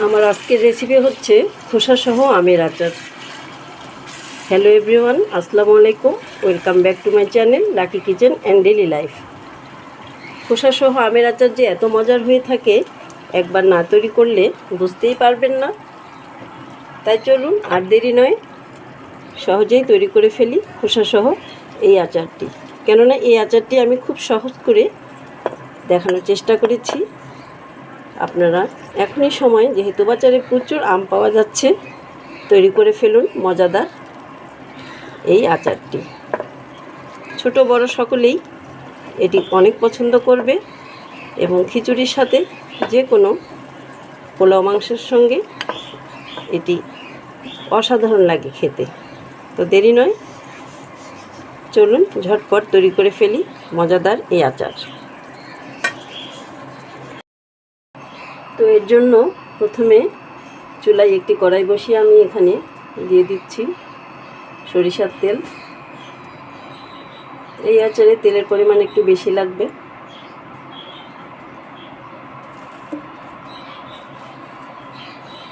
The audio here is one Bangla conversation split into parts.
আমার আজকের রেসিপি হচ্ছে খোসা সহ আমের আচার। হ্যালো এভরিওয়ান, আসসালামু আলাইকুম। Welcome back to my channel lucky kitchen and daily life. খোসা সহ আমের আচার যে এত মজার হয়ে থাকে, একবার না তৈরি করলে বুঝতেই পারবেন না। তাই চলুন আর দেরি নয়, সহজেই তৈরি করে ফেলি খোসা সহ এই আচারটি। কেননা এই আচারটি আমি খুব সহজ করে দেখানোর চেষ্টা করেছি। আপনারা এখনই সময়, যেহেতু বাজারে প্রচুর আম পাওয়া যাচ্ছে, তৈরি করে ফেলুন মজাদার এই আচারটি। ছোট বড় সকলেই এটি অনেক পছন্দ করবে এবং খিচুড়ির সাথে, যে কোনো পোলাও মাংসের সঙ্গে এটি অসাধারণ লাগে খেতে। তো দেরি নয়, চলুন ঝটপট তৈরি করে ফেলি মজাদার এই আচার। তো এর জন্য প্রথমে চুলায় একটি কড়াই বসিয়ে আমি এখানে দিয়ে দিচ্ছি সরিষার তেল। এই আচারে তেলের পরিমাণ একটু বেশি লাগবে।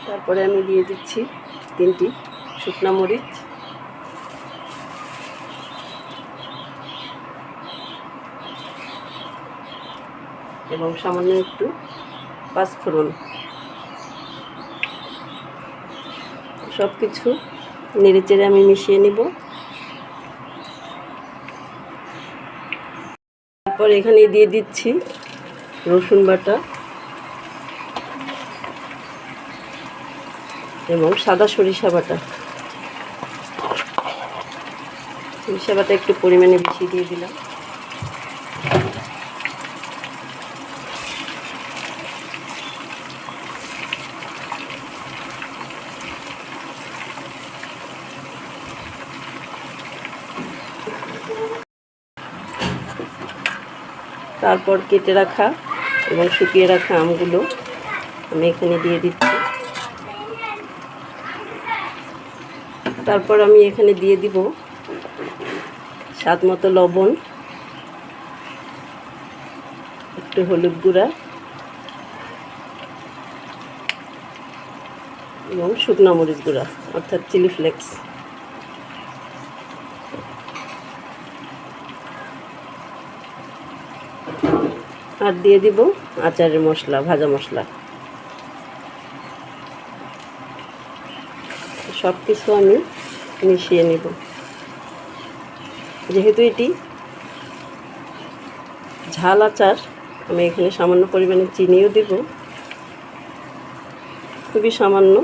তারপরে আমি দিয়ে দিচ্ছি 3টি শুকনা মরিচ, এবং সামান্য একটু পাঁচফোড়ন। সব কিছু নেড়েচেড়ে আমি মিশিয়ে নিব। তারপর এখানে দিয়ে দিচ্ছি রসুন বাটা এবং সাদা সরিষা বাটা। সরিষা বাটা একটু পরিমাণে বেশি দিয়ে দিলাম। তারপর কেটে রাখা এবং শুকিয়ে রাখা আমগুলো আমি এখানে দিয়ে দিচ্ছি। তারপর আমি এখানে দিয়ে দিব স্বাদ মতো লবণ, একটু হলুদ গুঁড়া এবং শুকনো মরিচ গুঁড়া অর্থাৎ চিলি ফ্লেক্স। আর দিয়ে দিব আচারের মশলা, ভাজা মশলা। সব কিছু আমি মিশিয়ে নেব। যেহেতু এটি ঝাল আচার, আমি এখানে সামান্য পরিমাণে চিনিও দেব, খুবই সামান্য।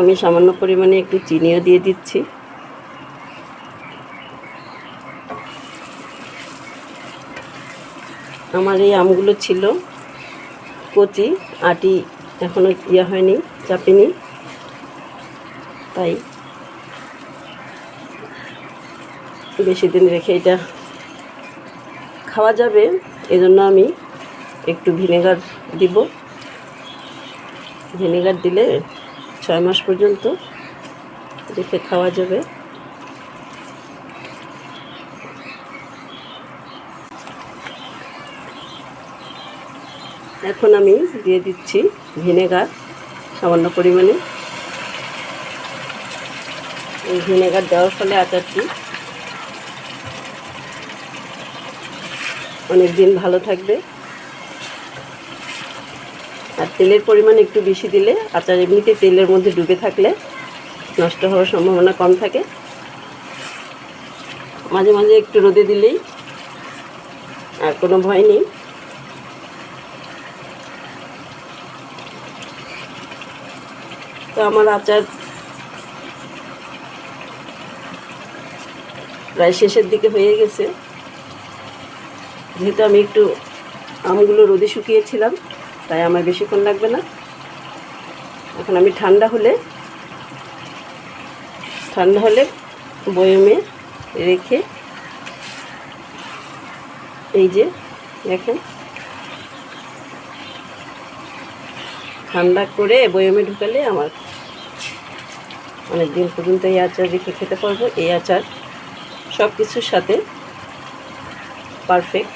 আমি সামান্য পরিমাণে একটু চিনিও দিয়ে দিচ্ছি। আমার এই আমগুলো ছিল কচি, আটি এখনো হয়নি, চাপিনি, তাই বেশি দিন রেখে এটা খাওয়া যাবে। এজন্য আমি একটু ভিনেগার দিব। ভিনেগার দিলে 6 মাস পর্যন্ত রেখে খাওয়া যাবে। এখন আমি দিয়ে দিচ্ছি ভিনেগার সামান্য পরিমাণে। এই ভিনেগার দেওয়ার ফলে আচারটি অনেক দিন ভালো থাকবে। আর তেলের পরিমাণ একটু বেশি দিলে আচার এমনিতে তেলের মধ্যে ডুবে থাকলে নষ্ট হওয়ার সম্ভাবনা কম থাকে। মাঝে মাঝে একটু রোদে দিলেই আর কোনো ভয় নেই। তো আমার আচার প্রায় শেষের দিকে হয়ে গেছে। যেহেতু আমি একটু আমগুলো রোদে শুকিয়েছিলাম, তাই আমার বেশিক্ষণ লাগবে না। এখন আমি ঠান্ডা হলে বয়মে রেখে, এই যে দেখেন ঠান্ডা করে বয়মে ঢুকালে আমার অনেক দিন পর্যন্ত এই আচার রেখে খেতে পারবো। এই আচার সব কিছুর সাথে পারফেক্ট।